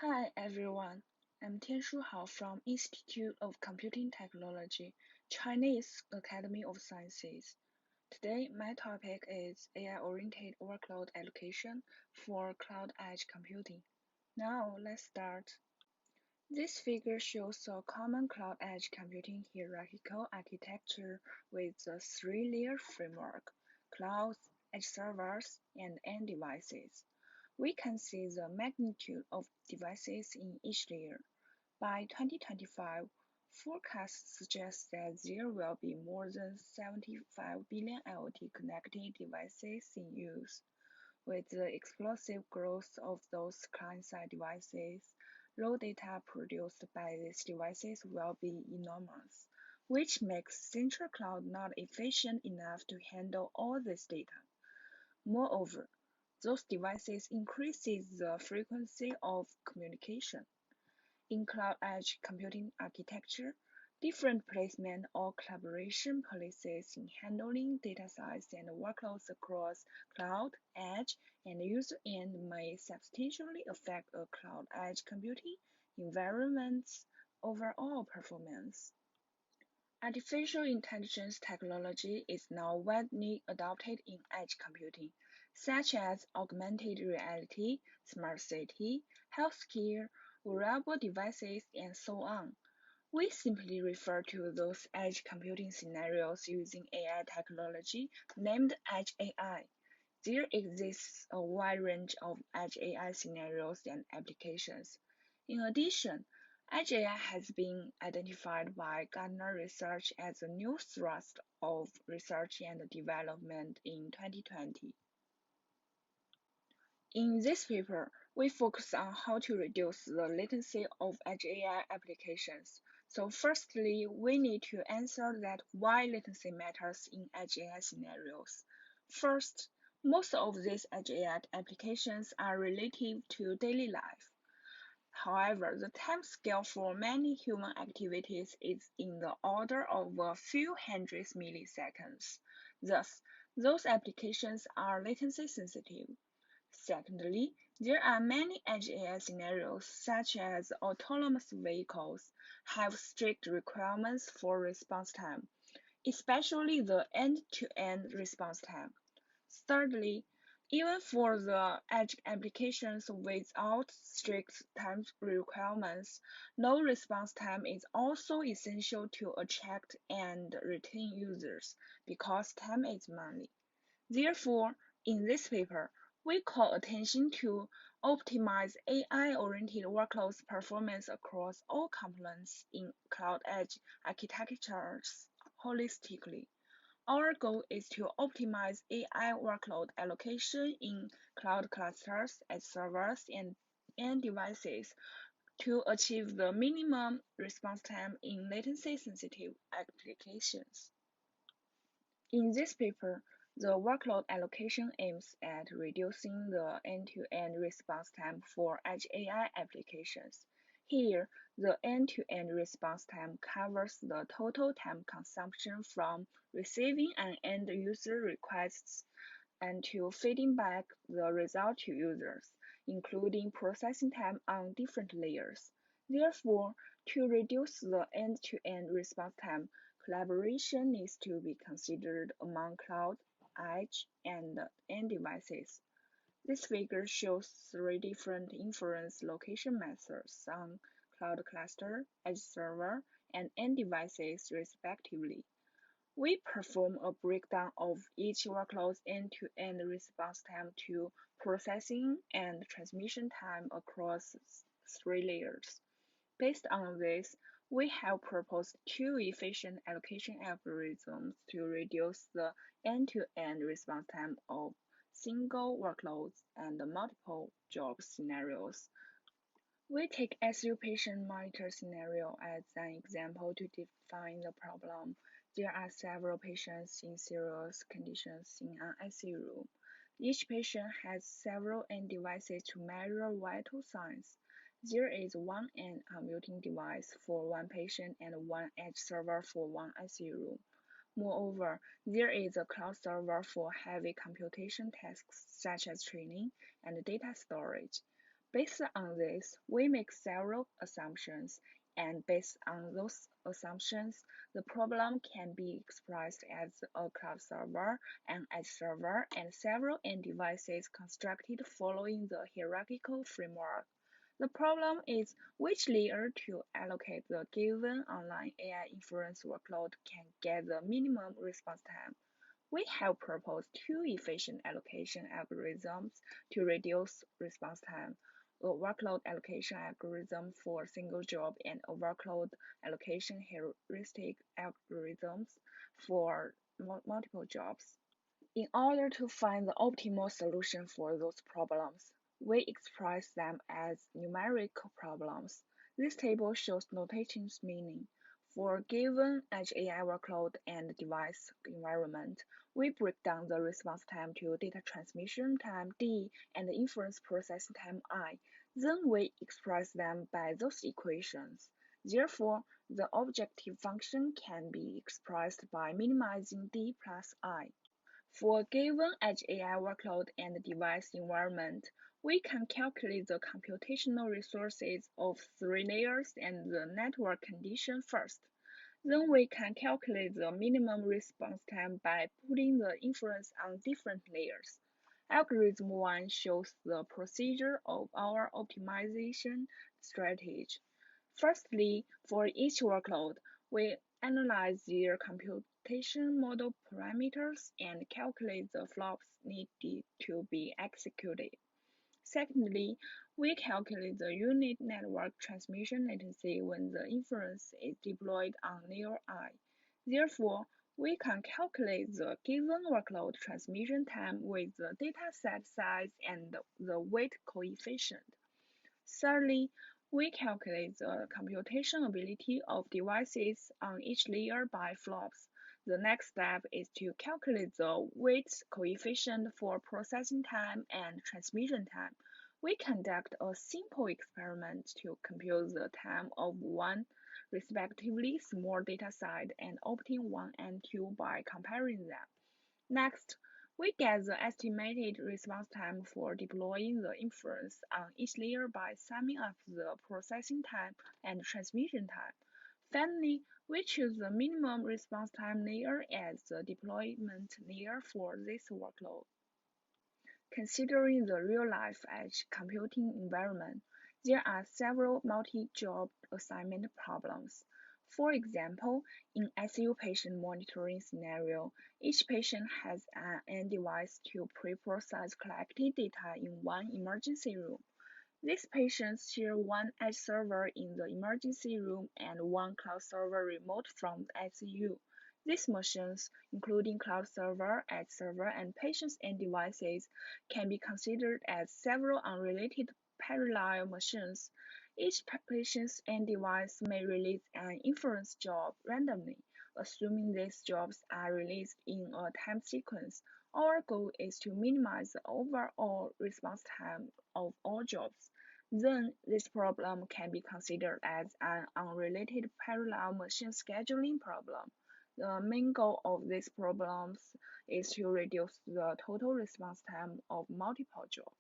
Hi everyone, I'm Tianshu from Institute of Computing Technology, Chinese Academy of Sciences. Today, my topic is AI-oriented workload allocation for cloud edge computing. Now, let's start. This figure shows a common cloud edge computing hierarchical architecture with a three-layer framework: clouds, edge servers, and end devices. We can see the magnitude of devices in each layer. By 2025, forecasts suggest that there will be more than 75 billion IoT-connected devices in use. With the explosive growth of those client-side devices, raw data produced by these devices will be enormous, which makes central cloud not efficient enough to handle all this data. Moreover, those devices increases the frequency of communication. In cloud edge computing architecture, different placement or collaboration policies in handling data size and workloads across cloud, edge, and user end may substantially affect a cloud edge computing environment's overall performance. Artificial intelligence technology is now widely adopted in edge computing, such as augmented reality, smart city, healthcare, wearable devices, and so on. We simply refer to those edge computing scenarios using AI technology named Edge AI. There exists a wide range of Edge AI scenarios and applications. In addition, Edge AI has been identified by Gartner Research as a new thrust of research and development in 2020. In this paper, we focus on how to reduce the latency of Edge AI applications. So firstly, we need to answer that why latency matters in Edge AI scenarios. First, most of these Edge AI applications are relative to daily life. However, the time scale for many human activities is in the order of a few hundred milliseconds. Thus, those applications are latency sensitive. Secondly, there are many edge AI scenarios, such as autonomous vehicles, have strict requirements for response time, especially the end-to-end response time. Thirdly, even for the edge applications without strict time requirements, low response time is also essential to attract and retain users, because time is money. Therefore, in this paper, we call attention to optimize AI-oriented workloads performance across all components in cloud edge architectures holistically. Our goal is to optimize AI workload allocation in cloud clusters, edge servers, and end devices to achieve the minimum response time in latency-sensitive applications. In this paper, the workload allocation aims at reducing the end-to-end response time for edge AI applications. Here, the end-to-end response time covers the total time consumption from receiving an end-user request until feeding back the result to users, including processing time on different layers. Therefore, to reduce the end-to-end response time, collaboration needs to be considered among cloud, edge, and end devices. This figure shows three different inference location methods on cloud cluster, edge server, and end devices respectively. We perform a breakdown of each workload's end-to-end response time to processing and transmission time across three layers. Based on this, we have proposed two efficient allocation algorithms to reduce the end-to-end response time of single workloads and multiple job scenarios. We take ICU patient monitor scenario as an example to define the problem. There are several patients in serious conditions in an ICU room. Each patient has several end devices to measure vital signs. There is one end computing device for one patient and one edge server for one ICU room. Moreover, there is a cloud server for heavy computation tasks such as training and data storage. Based on this, we make several assumptions, and based on those assumptions, the problem can be expressed as a cloud server, an edge server, and several end devices constructed following the hierarchical framework. The problem is which layer to allocate the given online AI inference workload can get the minimum response time. We have proposed two efficient allocation algorithms to reduce response time: a workload allocation algorithm for a single job and a workload allocation heuristic algorithms for multiple jobs. In order to find the optimal solution for those problems, we express them as numerical problems. This table shows notation's meaning. For a given edge AI workload and device environment, we break down the response time to data transmission time D and inference processing time I. Then we express them by those equations. Therefore, the objective function can be expressed by minimizing D plus I. For a given edge AI workload and device environment, we can calculate the computational resources of three layers and the network condition first. Then we can calculate the minimum response time by putting the inference on different layers. Algorithm 1 shows the procedure of our optimization strategy. Firstly, for each workload, we analyze their computation model parameters and calculate the flops needed to be executed. Secondly, we calculate the unit network transmission latency when the inference is deployed on layer I. Therefore, we can calculate the given workload transmission time with the dataset size and the weight coefficient. Thirdly, we calculate the computation ability of devices on each layer by flops. The next step is to calculate the weight coefficient for processing time and transmission time. We conduct a simple experiment to compute the time of one respectively small dataset and obtain 1 and 2 by comparing them. Next, we get the estimated response time for deploying the inference on each layer by summing up the processing time and transmission time. Finally, we choose the minimum response time layer as the deployment layer for this workload. Considering the real-life edge computing environment, there are several multi-job assignment problems. For example, in ICU patient monitoring scenario, each patient has an end device to pre-process collected data in one emergency room. These patients share one edge server in the emergency room and one cloud server remote from the ICU. These machines, including cloud server, edge server, and patients' end devices, can be considered as several unrelated parallel machines. Each patient's end device may release an inference job randomly, assuming these jobs are released in a time sequence. Our goal is to minimize the overall response time of all jobs. Then, this problem can be considered as an unrelated parallel machine scheduling problem. The main goal of these problems is to reduce the total response time of multiple jobs.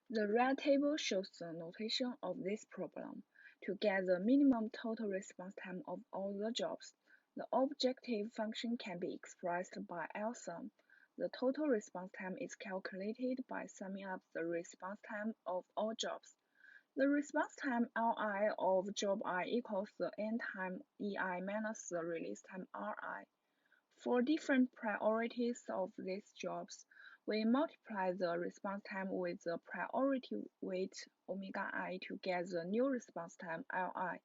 The red table shows the notation of this problem. To get the minimum total response time of all the jobs, the objective function can be expressed by LSUM. The total response time is calculated by summing up the response time of all jobs. The response time Li of job I equals the end time Ei minus the release time Ri. For different priorities of these jobs, we multiply the response time with the priority weight omega I to get the new response time Li.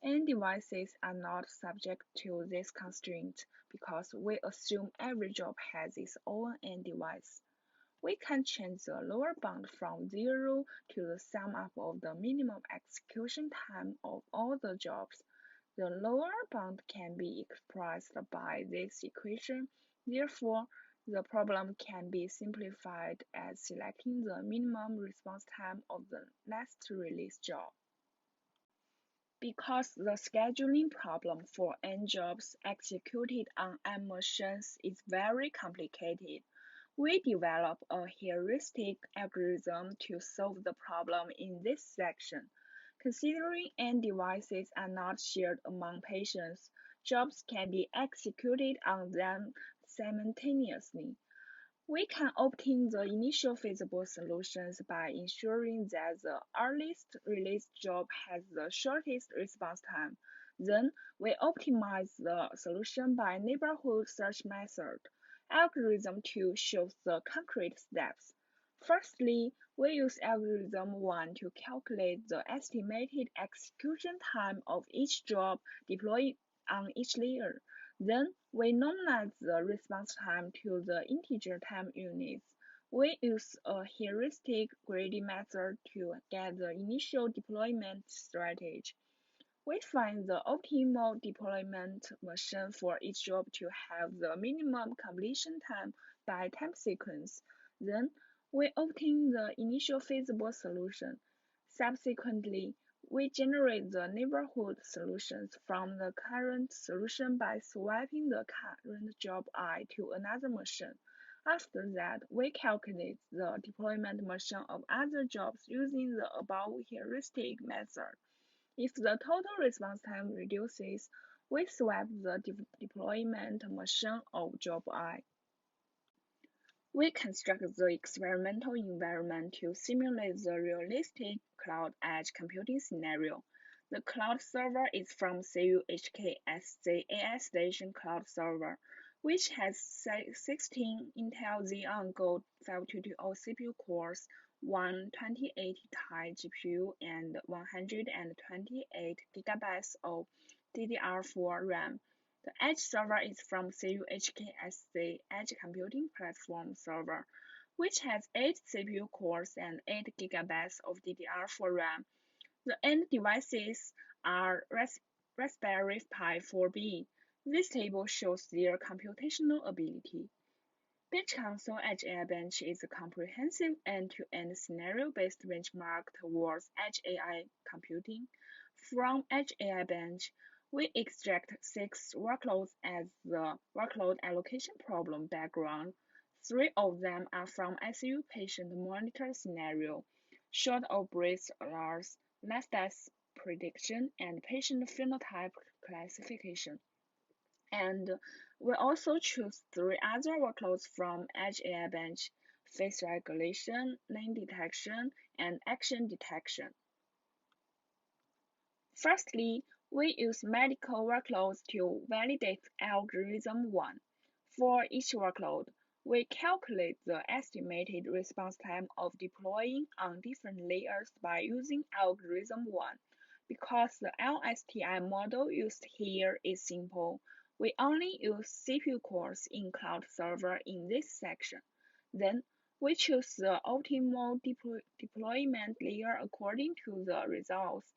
End devices are not subject to this constraint because we assume every job has its own end device. We can change the lower bound from 0 to the sum up of the minimum execution time of all the jobs. The lower bound can be expressed by this equation. Therefore, the problem can be simplified as selecting the minimum response time of the last released job. Because the scheduling problem for n jobs executed on n machines is very complicated, We develop a heuristic algorithm to solve the problem in this section. Considering end devices are not shared among patients, jobs can be executed on them simultaneously. We can obtain the initial feasible solutions by ensuring that the earliest released job has the shortest response time. Then, we optimize the solution by neighborhood search method. Algorithm 2 shows the concrete steps. Firstly, we use algorithm 1 to calculate the estimated execution time of each job deployed on each layer. Then we normalize the response time to the integer time units. We use a heuristic grading method to get the initial deployment strategy. We find the optimal deployment machine for each job to have the minimum completion time by time sequence. Then we obtain the initial feasible solution. Subsequently, we generate the neighborhood solutions from the current solution by swapping the current job I to another machine. After that, we calculate the deployment machine of other jobs using the above heuristic method. If the total response time reduces, we swap the deployment machine of job I. We construct the experimental environment to simulate the realistic cloud edge computing scenario. The cloud server is from CUHK-SC AI Station Cloud Server, which has 16 Intel Xeon Gold 5220 CPU cores, one 2080 Ti GPU, and 128 GB of DDR4 RAM. The Edge server is from CUHK-SC Edge Computing Platform Server, which has 8 CPU cores and 8 GB of DDR4 RAM. The end devices are Raspberry Pi 4B. This table shows their computational ability. Bench Console Edge AI Bench is a comprehensive end-to-end scenario-based benchmark towards Edge AI computing. From Edge AI Bench, we extract 6 workloads as the workload allocation problem background. 3 of them are from ICU patient monitor scenario, short of breath loss, left death prediction, and patient phenotype classification. And we also choose 3 other workloads from Edge AI Bench: face regulation, lane detection, and action detection. Firstly, we use medical workloads to validate algorithm 1. For each workload, we calculate the estimated response time of deploying on different layers by using algorithm 1. Because the LSTI model used here is simple, we only use CPU cores in cloud server in this section. Then, we choose the optimal deployment layer according to the results.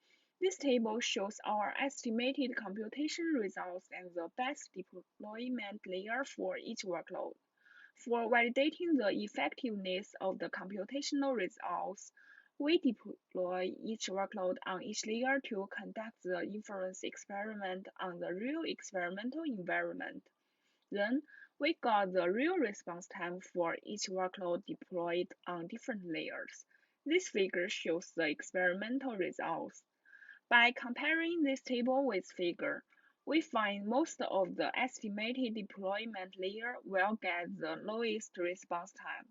This table shows our estimated computation results and the best deployment layer for each workload. For validating the effectiveness of the computational results, we deploy each workload on each layer to conduct the inference experiment on the real experimental environment. Then, we got the real response time for each workload deployed on different layers. This figure shows the experimental results. By comparing this table with figure, we find most of the estimated deployment layer will get the lowest response time.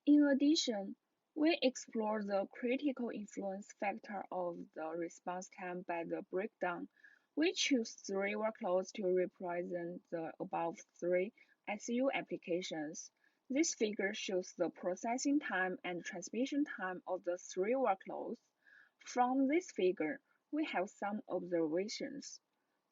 In addition, we explore the critical influence factor of the response time by the breakdown. We choose 3 workloads to represent the above 3 ICU applications. This figure shows the processing time and transmission time of the 3 workloads. From this figure, we have some observations.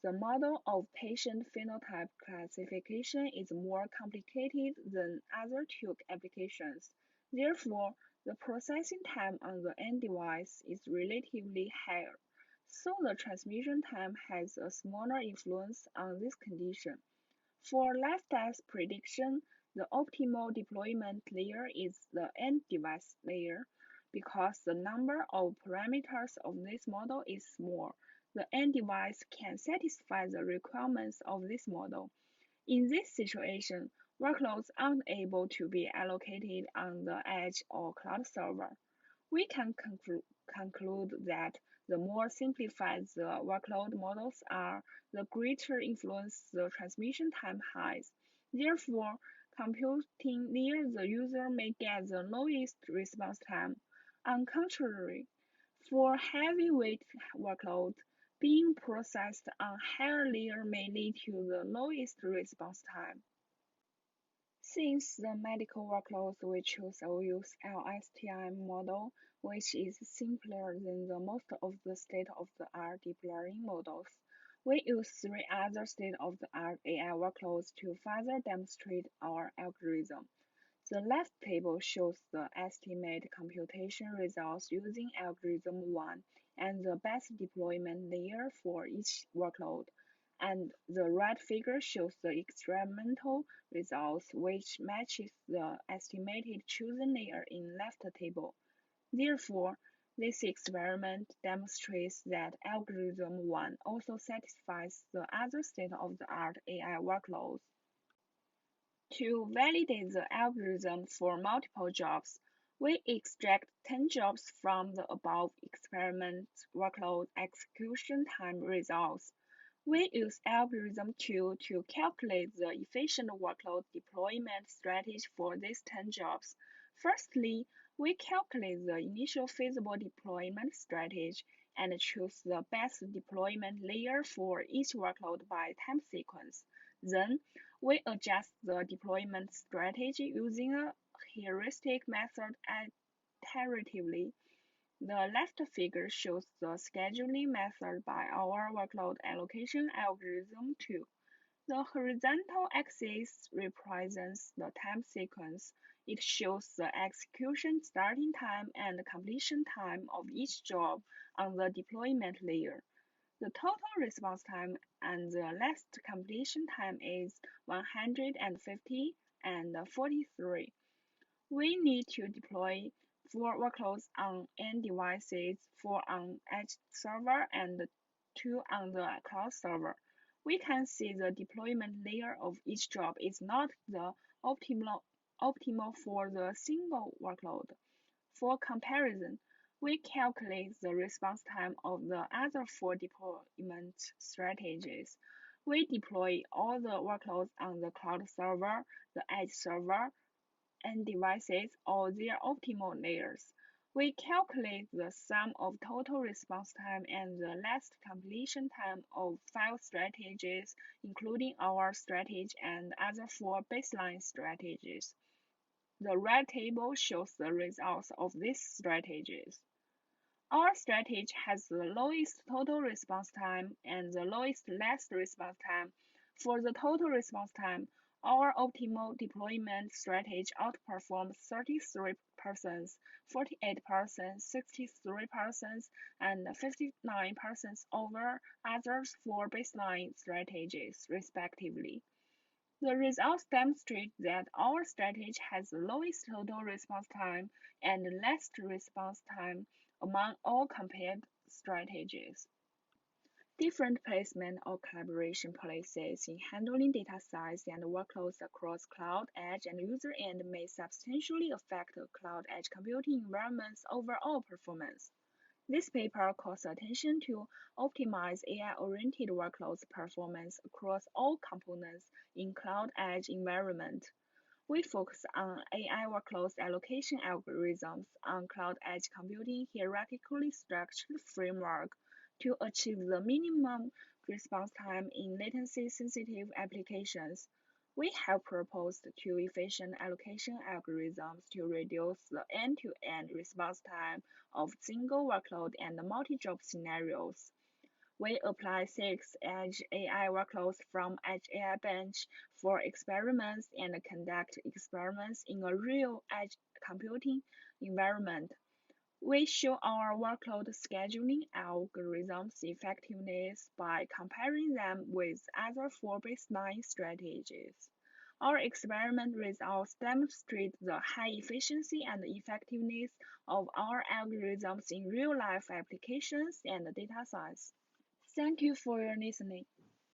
The model of patient phenotype classification is more complicated than other two applications. Therefore, the processing time on the end device is relatively higher, so the transmission time has a smaller influence on this condition. For left death prediction, the optimal deployment layer is the end device layer. Because the number of parameters of this model is small, the end device can satisfy the requirements of this model. In this situation, workloads aren't able to be allocated on the edge or cloud server. We can conclude that the more simplified the workload models are, the greater influence the transmission time has. Therefore, computing near the user may get the lowest response time. On contrary, for heavyweight workload, being processed on higher layer may lead to the lowest response time. Since the medical workloads we choose will use LSTM model, which is simpler than the most of the state-of-the-art deep learning models. We use three other state-of-the-art AI workloads to further demonstrate our algorithm. The left table shows the estimate computation results using algorithm 1 and the best deployment layer for each workload, and the right figure shows the experimental results which matches the estimated chosen layer in left table. Therefore, this experiment demonstrates that algorithm 1 also satisfies the other state-of-the-art AI workloads. To validate the algorithm for multiple jobs, we extract 10 jobs from the above experiment workload execution time results. We use algorithm 2 to calculate the efficient workload deployment strategy for these 10 jobs. Firstly, we calculate the initial feasible deployment strategy and choose the best deployment layer for each workload by time sequence. Then, we adjust the deployment strategy using a heuristic method iteratively. The left figure shows the scheduling method by our workload allocation algorithm 2. The horizontal axis represents the time sequence. It shows the execution starting time and completion time of each job on the deployment layer. The total response time and the last completion time is 150 and 43. We need to deploy 4 workloads on n devices, 4 on edge server and 2 on the cloud server. We can see the deployment layer of each job is not the optimal for the single workload. For comparison, we calculate the response time of the other 4 deployment strategies. We deploy all the workloads on the cloud server, the edge server, and devices or their optimal layers. We calculate the sum of total response time and the last completion time of 5 strategies, including our strategy and other 4 baseline strategies. The right table shows the results of these strategies. Our strategy has the lowest total response time and the lowest last response time. For the total response time, our optimal deployment strategy outperforms 33%, 48%, 63%, and 59% over others for baseline strategies, respectively. The results demonstrate that our strategy has the lowest total response time and least response time among all compared strategies. Different placement or collaboration policies in handling data size and workloads across cloud, edge, and user end may substantially affect a cloud edge computing environment's overall performance. This paper calls attention to optimize AI-oriented workloads performance across all components in cloud edge environment. We focus on AI workloads allocation algorithms on cloud edge computing hierarchically structured framework to achieve the minimum response time in latency-sensitive applications. We have proposed two efficient allocation algorithms to reduce the end-to-end response time of single workload and multi-job scenarios. We apply 6 Edge AI workloads from Edge AI Bench for experiments and conduct experiments in a real edge computing environment. We show our workload scheduling algorithms' effectiveness by comparing them with other 4 baseline strategies. Our experiment results demonstrate the high efficiency and effectiveness of our algorithms in real-life applications and data science. Thank you for your listening.